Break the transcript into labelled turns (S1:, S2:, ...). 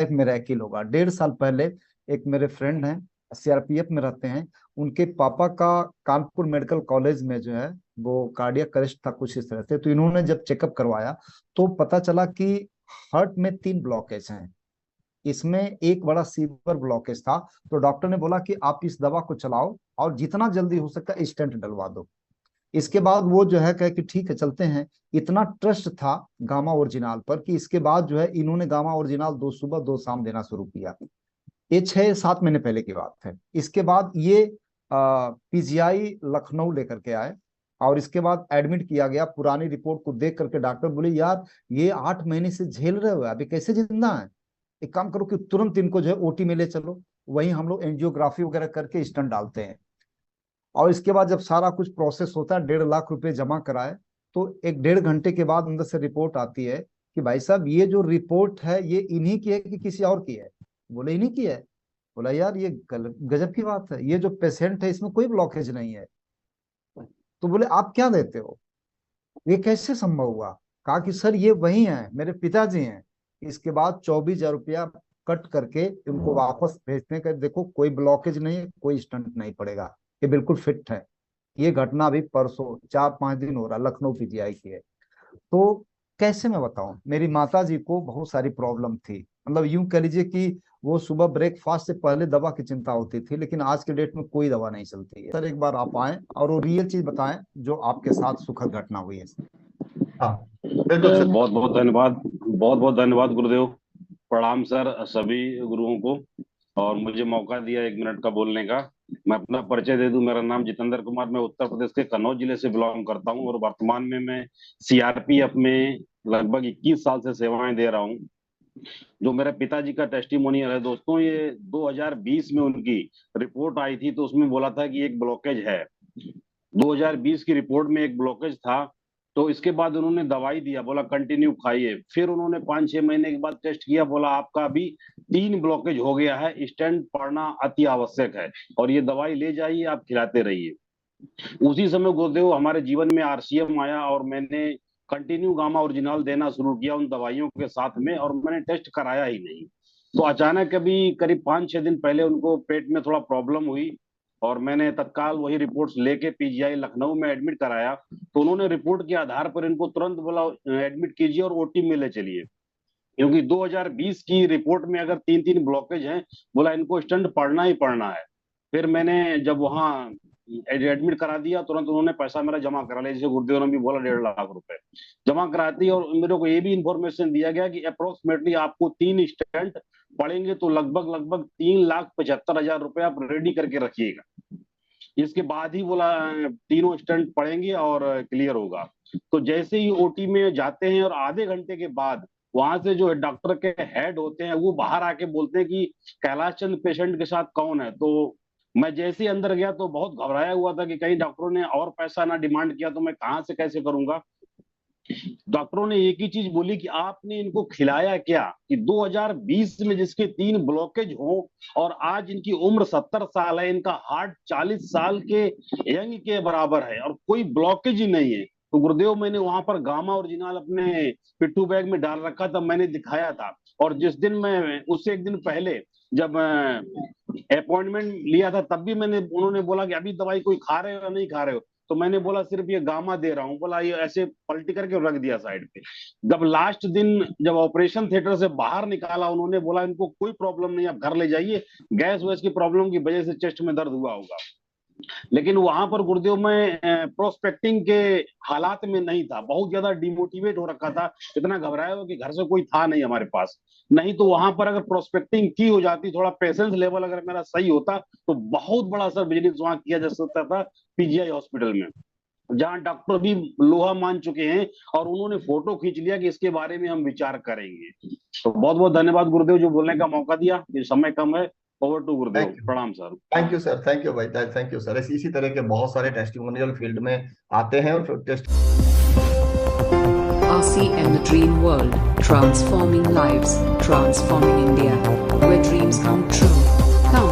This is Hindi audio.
S1: लाइफ मिरेकल होगा। 1.5 साल पहले एक मेरे फ्रेंड हैं, सीआरपीएफ में रहते हैं, उनके पापा का कानपुर मेडिकल कॉलेज में जो है वो कार्डियक अरेस्ट था कुछ इस तरह से। तो इन्होंने जब चेकअप करवाया तो पता चला कि हार्ट में 3 ब्लॉकेज हैं, इसमें एक बड़ा सीवर ब्लॉकेज था। तो डॉक्टर ने बोला कि आप इस दवा को चलाओ और जितना जल्दी हो सकता स्टेंट डलवा दो। इसके बाद वो जो है कहे कि ठीक है चलते हैं। इतना ट्रस्ट था गामा ओरिजिनल पर कि इसके बाद जो है इन्होंने गामा ओरिजिनल 2 सुबह 2 शाम देना शुरू किया। ये 6-7 महीने पहले की बात है। इसके बाद ये पीजीआई लखनऊ लेकर के आए और इसके बाद एडमिट किया गया। पुरानी रिपोर्ट को देख करके डॉक्टर बोले यार ये 8 महीने से झेल रहे हो, अभी कैसे जिंदा है, एक काम करो कि तुरंत इनको जो है ओटी में ले चलो, वहीं हम लोग एंजियोग्राफी वगैरह करके स्टंट डालते हैं। और इसके बाद जब सारा कुछ प्रोसेस होता है, 1.5 लाख रुपए जमा कराए, तो 1-1.5 घंटे के बाद अंदर से रिपोर्ट आती है कि भाई साहब ये जो रिपोर्ट है ये इन्हीं की है कि किसी और की है। बोले इन्हीं की है। बोला यार ये गजब की बात है, ये जो पेशेंट है इसमें कोई ब्लॉकेज नहीं है। तो बोले आप क्या देते हो, ये कैसे संभव हुआ। कहा कि सर ये वही है, मेरे पिताजी हैं। इसके बाद 24,000 रुपया कट करके उनको वापस भेजने का, देखो कोई ब्लॉकेज नहीं है, कोई स्टंट नहीं पड़ेगा, ये बिल्कुल फिट है। ये घटना अभी परसों 4-5 दिन हो रहा, लखनऊ पीजीआई की है। तो कैसे मैं बताऊं, मेरी माता जी को बहुत सारी प्रॉब्लम थी, मतलब यूं कह लीजिए कि वो सुबह ब्रेकफास्ट से पहले दवा की चिंता होती थी, लेकिन आज के डेट में कोई दवा नहीं चलती है। सर एक बार आप आए और वो रियल चीज बताएं जो आपके साथ सुखद घटना हुई है।
S2: हाँ बिल्कुल सर।
S3: बहुत बहुत धन्यवाद, बहुत बहुत धन्यवाद गुरुदेव। प्रणाम सर सभी गुरुओं को, और मुझे मौका दिया 1 मिनट का बोलने का। मैं अपना परिचय दे दूं, मेरा नाम जितेंद्र कुमार, मैं उत्तर प्रदेश के कन्नौज जिले से बिलोंग करता हूं और वर्तमान में मैं सीआरपीएफ में लगभग 21 साल से सेवाएं दे रहा हूं। जो मेरे पिताजी का टेस्टिमोनियल है दोस्तों, ये 2020 में उनकी रिपोर्ट आई थी, तो उसमें बोला था कि एक ब्लॉकेज है। 2020 की रिपोर्ट में एक ब्लॉकेज था। तो इसके बाद उन्होंने दवाई दिया, बोला कंटिन्यू खाइए। फिर उन्होंने 5-6 महीने के बाद टेस्ट किया, बोला आपका अभी 3 ब्लॉकेज हो गया है, स्टेंट पड़ना अति आवश्यक है और ये दवाई ले जाइए, आप खिलाते रहिए। उसी समय गुरुदेव हमारे जीवन में आरसीएम आया और मैंने कंटिन्यू गामा ओरिजिनल देना शुरू किया उन दवाइयों के साथ में, और मैंने टेस्ट कराया ही नहीं। तो अचानक अभी करीब 5-6 दिन पहले उनको पेट में थोड़ा प्रॉब्लम हुई और मैंने तत्काल वही रिपोर्ट्स लेके पीजीआई लखनऊ में एडमिट कराया। तो उन्होंने रिपोर्ट के आधार पर इनको तुरंत बोला एडमिट कीजिए और ओटी में ले चलिए, क्योंकि 2020 की रिपोर्ट में अगर 3-3 ब्लॉकेज हैं, बोला इनको स्टंट पड़ना ही पड़ना है। फिर मैंने जब वहाँ एडमिट करा दिया, तुरंत उन्होंने पैसा मेरा जमा करा लिया, जैसे गुरुदेव ने भी बोला 1.5 लाख रुपए जमा करा दी। और मेरे को ये भी इंफॉर्मेशन दिया गया कि अप्रोक्सीमेटली आपको 3 स्टेंट पड़ेंगे, तो लगभग लगभग 3,75,000 रुपए आप रेडी करके रखिएगा। इसके बाद ही बोला तीनों स्टंट पड़ेंगे और क्लियर होगा। तो जैसे ही ओटी में जाते हैं और आधे घंटे के बाद वहां से जो डॉक्टर के हेड होते हैं वो बाहर आके बोलते हैं कि कैलाश चंद पेशेंट के साथ कौन है। तो मैं जैसे ही अंदर गया तो बहुत घबराया हुआ था कि कहीं डॉक्टरों ने और पैसा ना डिमांड किया तो मैं कहाँ से कैसे करूंगा। डॉक्टरों ने एक ही चीज बोली कि आपने इनको खिलाया क्या, कि 2020 में जिसके 3 ब्लॉकेज हो और आज इनकी उम्र 70 साल है, इनका हार्ट 40 साल के यंग के बराबर है और कोई ब्लॉकेज ही नहीं है। तो गुरुदेव मैंने वहां पर गामा ओरिजिनल अपने पिट्ठू बैग में डाल रखा था, मैंने दिखाया था। और जिस दिन मैं उससे 1 दिन पहले जब अपॉइंटमेंट लिया था तब भी उन्होंने बोला कि अभी दवाई कोई खा रहे हो या नहीं खा रहे हो। तो मैंने बोला सिर्फ ये गामा दे रहा हूँ। बोला ये ऐसे पलटी करके रख दिया साइड पे। जब लास्ट दिन जब ऑपरेशन थिएटर से बाहर निकाला, उन्होंने बोला इनको कोई प्रॉब्लम नहीं, आप घर ले जाइए, गैस वैस की प्रॉब्लम की वजह से चेस्ट में दर्द हुआ होगा। लेकिन वहां पर गुरुदेव में प्रोस्पेक्टिंग के हालात में नहीं था, बहुत ज्यादा डिमोटिवेट हो रखा था, इतना घबराया हुआ कि घर से कोई था नहीं हमारे पास। नहीं तो वहां पर अगर प्रोस्पेक्टिंग की हो जाती, थोड़ा पेशेंस लेवल अगर मेरा सही होता, तो बहुत बड़ा सर बिजनेस वहां किया जा सकता था पीजीआई हॉस्पिटल में, जहां डॉक्टर भी लोहा मान चुके हैं और उन्होंने फोटो खींच लिया कि इसके बारे में हम विचार करेंगे। तो बहुत बहुत धन्यवाद गुरुदेव जो बोलने का मौका दिया। ये समय कम है। ओवर टू गुरुदेव। प्रणाम sir.
S2: Thank you sir, thank you भाई, थैंक यू सर। इसी तरह के बहुत सारे टेस्टिमोनियल फील्ड में आते हैं और test
S4: RCM The Dream World, transforming lives, transforming India, where dreams come true. Come